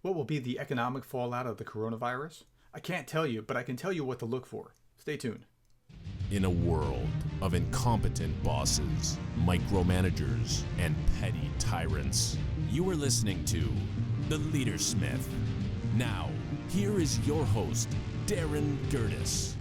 What will be the economic fallout of the coronavirus? I can't tell you, but I can tell you what to look for. Stay tuned. In a world of incompetent bosses, micromanagers, and petty tyrants, you are listening to The Leadersmith. Now, here is your host, Darren Gerdes.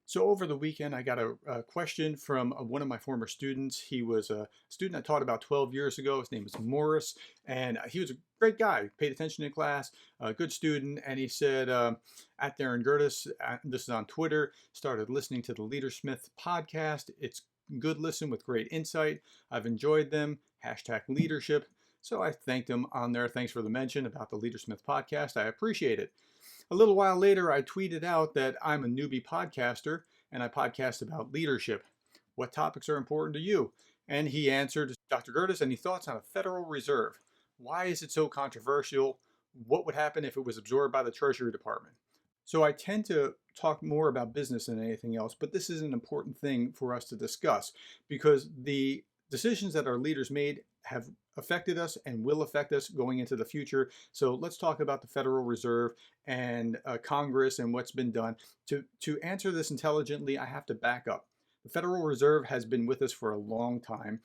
So over the weekend, I got a question from one of my former students. He was a student I taught about 12 years ago. His name is Morris, and he was a great guy, paid attention in class, a good student. And he said, at Darren Gerdes, this is on Twitter, started listening to the Leadersmith Podcast. It's good listen with great insight. I've enjoyed them. #leadership. So I thanked him on there. Thanks for the mention about the Leadersmith Podcast. I appreciate it. A little while later, I tweeted out that I'm a newbie podcaster and I podcast about leadership. What topics are important to you? And he answered, Dr. Gerdes, any thoughts on a Federal Reserve? Why is it so controversial? What would happen if it was absorbed by the Treasury Department? So I tend to talk more about business than anything else, but this is an important thing for us to discuss because the decisions that our leaders made have affected us and will affect us going into the future. So let's talk about the Federal Reserve and Congress and what's been done. To answer this intelligently, I have to back up. The Federal Reserve has been with us for a long time.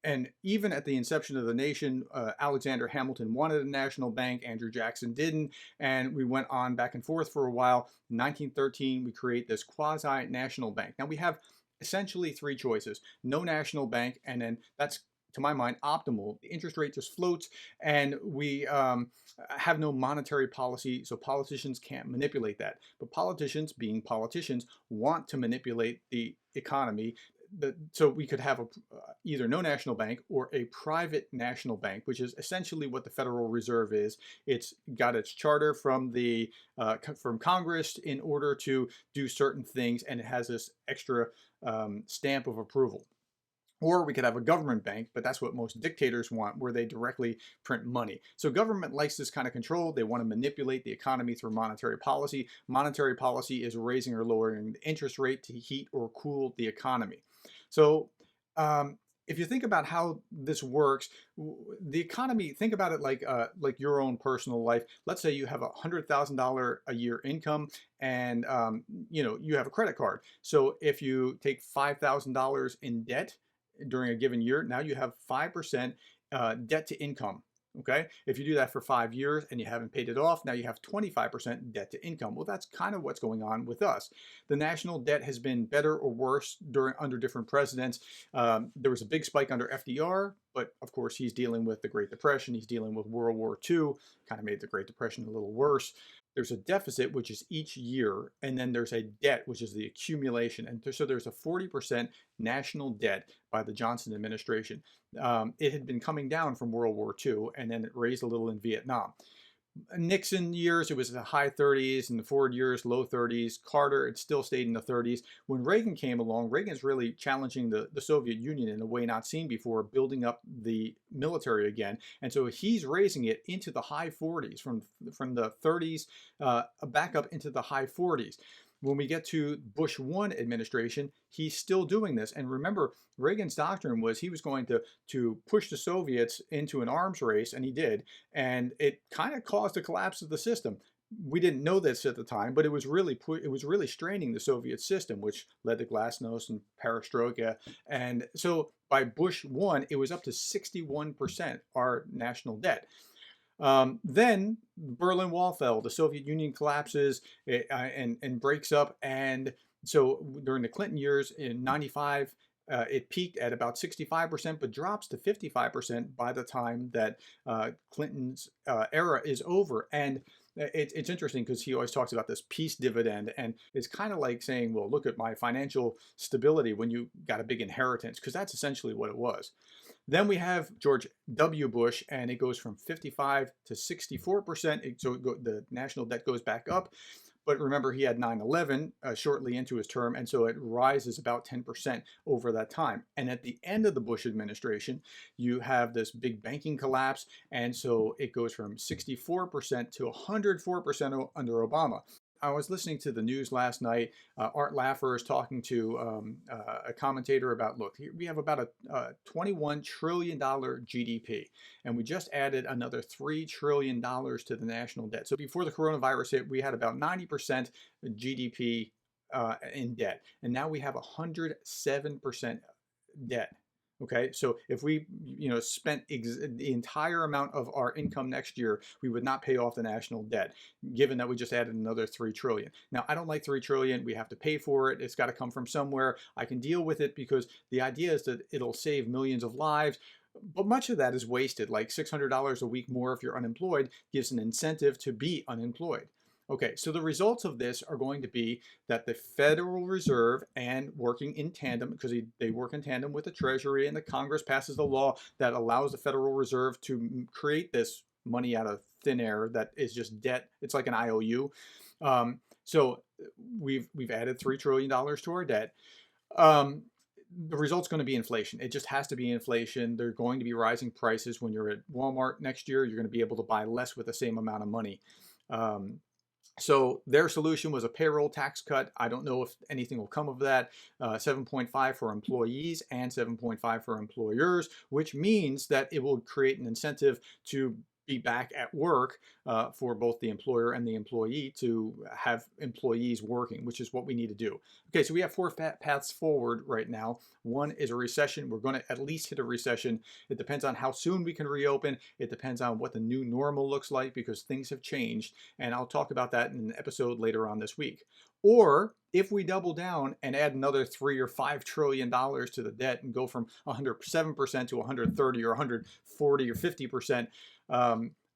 And even at the inception of the nation, Alexander Hamilton wanted a national bank, Andrew Jackson didn't, and we went on back and forth for a while. In 1913, we create this quasi-national bank. Now we have essentially three choices: no national bank, and then that's, to my mind, optimal. The interest rate just floats, and we have no monetary policy, so politicians can't manipulate that. But politicians, being politicians, want to manipulate the economy. So we could have either no national bank or a private national bank, which is essentially what the Federal Reserve is. It's got its charter from from Congress in order to do certain things, and it has this extra stamp of approval. Or we could have a government bank, but that's what most dictators want, where they directly print money. So government likes this kind of control. They want to manipulate the economy through monetary policy. Monetary policy is raising or lowering the interest rate to heat or cool the economy. So if you think about how this works, the economy, think about it like your own personal life. Let's say you have $100,000 a year income, and you have a credit card. So if you take $5,000 in debt during a given year, now you have 5% debt to income. Okay, if you do that for 5 years and you haven't paid it off, now you have 25% debt to income. Well, that's kind of what's going on with us. The national debt has been better or worse under different presidents. There was a big spike under FDR, but of course he's dealing with the Great Depression. He's dealing with World War II, kind of made the Great Depression a little worse. There's a deficit, which is each year, and then there's a debt, which is the accumulation. And so there's a 40% national debt by the Johnson administration. It had been coming down from World War II, and then it raised a little in Vietnam. Nixon years, it was the high 30s, and the Ford years, low 30s. Carter, it still stayed in the 30s. When Reagan came along, Reagan's really challenging the Soviet Union in a way not seen before, building up the military again. And so he's raising it into the high 40s, from the 30s back up into the high 40s. When we get to Bush 1 administration, he's still doing this. And remember, Reagan's doctrine was he was going to push the Soviets into an arms race, and he did. And it kind of caused the collapse of the system. We didn't know this at the time, but it was really straining the Soviet system, which led to glasnost and perestroika. And so by Bush 1, it was up to 61%, our national debt. Then the Berlin Wall fell, the Soviet Union collapses and breaks up. And so during the Clinton years in 95, it peaked at about 65%, but drops to 55% by the time that Clinton's era is over. And it's interesting because he always talks about this peace dividend, and it's kind of like saying, well, look at my financial stability when you got a big inheritance, because that's essentially what it was. Then we have George W. Bush, and it goes from 55 to 64%. So the national debt goes back up. But remember, he had 9/11 shortly into his term, and so it rises about 10% over that time. And at the end of the Bush administration, you have this big banking collapse, and so it goes from 64% to 104% under Obama. I was listening to the news last night. Art Laffer is talking to a commentator about, look, we have about a $21 trillion GDP, and we just added another $3 trillion to the national debt. So before the coronavirus hit, we had about 90% GDP in debt, and now we have 107% debt. Okay, so if we, spent the entire amount of our income next year, we would not pay off the national debt, given that we just added another 3 trillion. Now, I don't like 3 trillion. We have to pay for it. It's got to come from somewhere. I can deal with it because the idea is that it'll save millions of lives. But much of that is wasted. Like $600 a week more if you're unemployed gives an incentive to be unemployed. Okay, so the results of this are going to be that the Federal Reserve, and working in tandem, because they work in tandem with the Treasury, and the Congress passes the law that allows the Federal Reserve to create this money out of thin air that is just debt. It's like an IOU. So we've added $3 trillion to our debt. The result's going to be inflation. It just has to be inflation. They're going to be rising prices. When you're at Walmart next year, you're going to be able to buy less with the same amount of money. So their solution was a payroll tax cut. I don't know if anything will come of that. 7.5 for employees and 7.5 for employers, which means that it will create an incentive to be back at work for both the employer and the employee, to have employees working, which is what we need to do. Okay, so we have 4 paths forward right now. One is a recession. We're going to at least hit a recession. It depends on how soon we can reopen. It depends on what the new normal looks like, because things have changed. And I'll talk about that in an episode later on this week. Or if we double down and add another $3 or $5 trillion to the debt and go from 107% to 130 or 140 or 50%,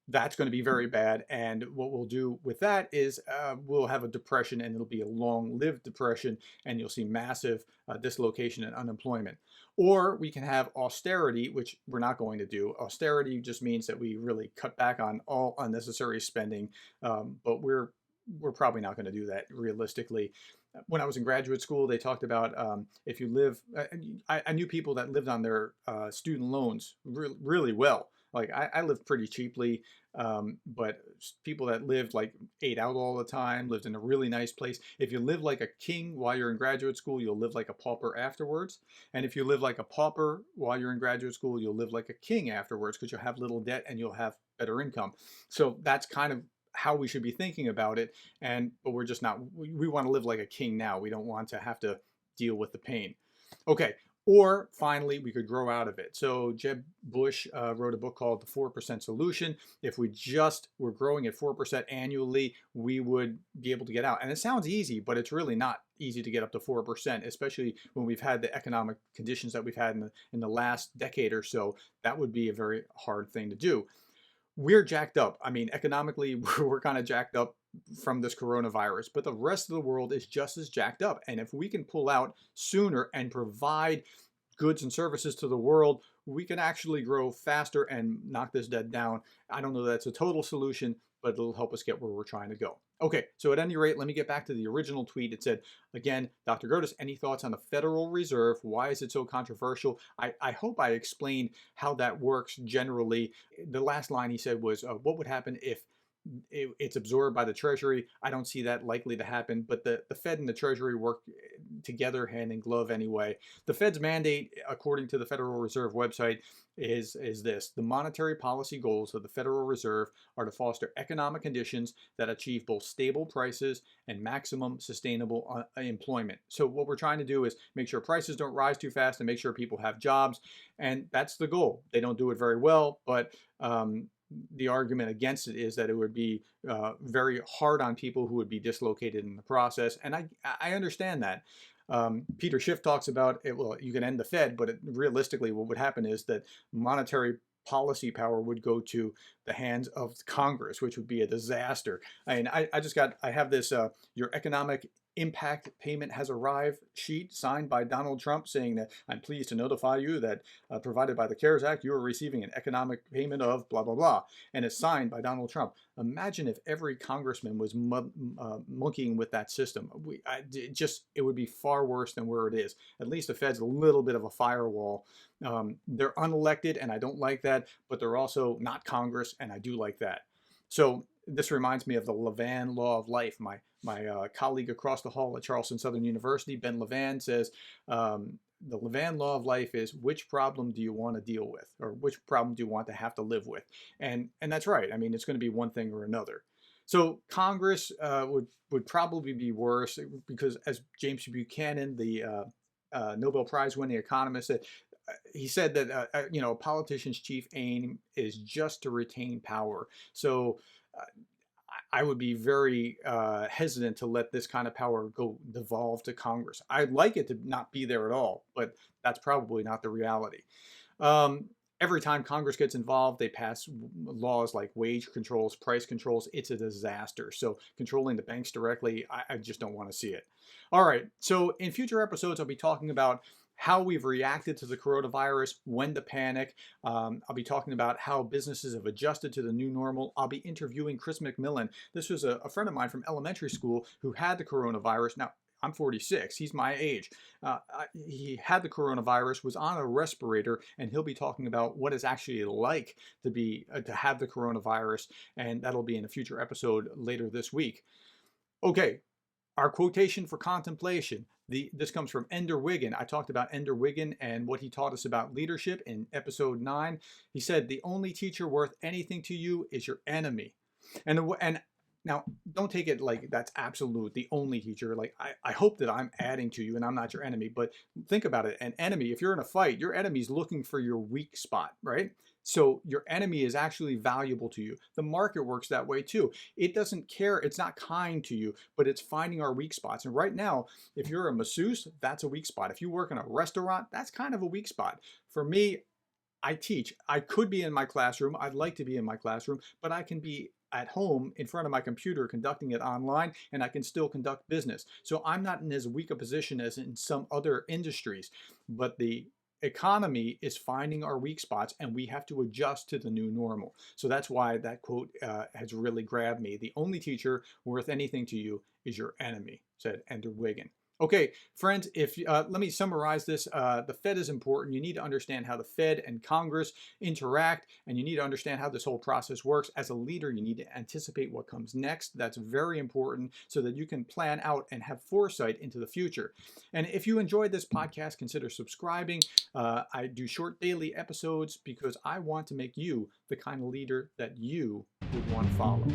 that's going to be very bad. And what we'll do with that is we'll have a depression, and it'll be a long-lived depression, and you'll see massive dislocation and unemployment. Or we can have austerity, which we're not going to do. Austerity just means that we really cut back on all unnecessary spending, but we're probably not going to do that realistically. When I was in graduate school, they talked about if you live, I knew people that lived on their student loans really well. Like I lived pretty cheaply, but people that lived ate out all the time, lived in a really nice place. If you live like a king while you're in graduate school, you'll live like a pauper afterwards. And if you live like a pauper while you're in graduate school, you'll live like a king afterwards, because you'll have little debt and you'll have better income. So that's kind of how we should be thinking about it. But we're just not. We want to live like a king now. We don't want to have to deal with the pain. Okay. Or finally, we could grow out of it. So Jeb Bush wrote a book called The 4% Solution. If we just were growing at 4% annually, we would be able to get out. And it sounds easy, but it's really not easy to get up to 4%, especially when we've had the economic conditions that we've had in the last decade or so. That would be a very hard thing to do. We're jacked up. I mean, economically, we're kind of jacked up from this coronavirus, but the rest of the world is just as jacked up. And if we can pull out sooner and provide goods and services to the world, we can actually grow faster and knock this debt down. I don't know that that's a total solution, but it'll help us get where we're trying to go. Okay, so at any rate, let me get back to the original tweet. It said, again, Dr. Gerdes, any thoughts on the Federal Reserve? Why is it so controversial? I hope I explained how that works generally. The last line he said was, what would happen if it's absorbed by the Treasury? I don't see that likely to happen, but the Fed and the Treasury work together hand in glove anyway. The Fed's mandate, according to the Federal Reserve website, is this: the monetary policy goals of the Federal Reserve are to foster economic conditions that achieve both stable prices and maximum sustainable employment. So what we're trying to do is make sure prices don't rise too fast and make sure people have jobs, and that's the goal. They don't do it very well, but the argument against it is that it would be very hard on people who would be dislocated in the process. And I understand that. Peter Schiff talks about it. Well, you can end the Fed, but realistically what would happen is that monetary policy power would go to the hands of Congress, which would be a disaster. I mean, I have this, your economic impact payment has arrived sheet signed by Donald Trump, saying that I'm pleased to notify you that provided by the CARES Act, you are receiving an economic payment of blah, blah, blah. And it's signed by Donald Trump. Imagine if every congressman was monkeying with that system. It would be far worse than where it is. At least the Fed's a little bit of a firewall. They're unelected, and I don't like that, but they're also not Congress, and I do like that. So this reminds me of the Levan Law of Life. My colleague across the hall at Charleston Southern University, Ben Levan, says the Levan Law of Life is, which problem do you want to deal with, or which problem do you want to have to live with? And that's right. I mean, it's going to be one thing or another. So Congress would probably be worse because, as James Buchanan, the Nobel Prize winning economist, said, he said that a politician's chief aim is just to retain power. So I would be very hesitant to let this kind of power go devolve to Congress. I'd like it to not be there at all, but that's probably not the reality. Every time Congress gets involved, they pass laws like wage controls, price controls. It's a disaster. So controlling the banks directly, I just don't want to see it. All right. So in future episodes, I'll be talking about how we've reacted to the coronavirus, when to panic. I'll be talking about how businesses have adjusted to the new normal. I'll be interviewing Chris McMillan. This was a friend of mine from elementary school who had the coronavirus. Now, I'm 46. He's my age. He had the coronavirus, was on a respirator, and he'll be talking about what it's actually like to have the coronavirus, and that'll be in a future episode later this week. Okay, our quotation for contemplation. This comes from Ender Wiggin. I talked about Ender Wiggin and what he taught us about leadership in episode 9. He said, "The only teacher worth anything to you is your enemy." And now, don't take it like that's absolute, the only teacher. Like, I hope that I'm adding to you and I'm not your enemy, but think about it. An enemy, if you're in a fight, your enemy's looking for your weak spot, right? So your enemy is actually valuable to you. The market works that way too. It doesn't care. It's not kind to you, but it's finding our weak spots. And right now, if you're a masseuse, that's a weak spot. If you work in a restaurant, that's kind of a weak spot. For me, I teach. I could be in my classroom. I'd like to be in my classroom, but I can be at home in front of my computer conducting it online, and I can still conduct business. So I'm not in as weak a position as in some other industries, but the economy is finding our weak spots, and we have to adjust to the new normal. So that's why that quote has really grabbed me. The only teacher worth anything to you is your enemy, said Ender Wiggin. Okay, friends, let me summarize this. The Fed is important. You need to understand how the Fed and Congress interact, and you need to understand how this whole process works. As a leader, you need to anticipate what comes next. That's very important so that you can plan out and have foresight into the future. And if you enjoyed this podcast, consider subscribing. I do short daily episodes because I want to make you the kind of leader that you would want to follow.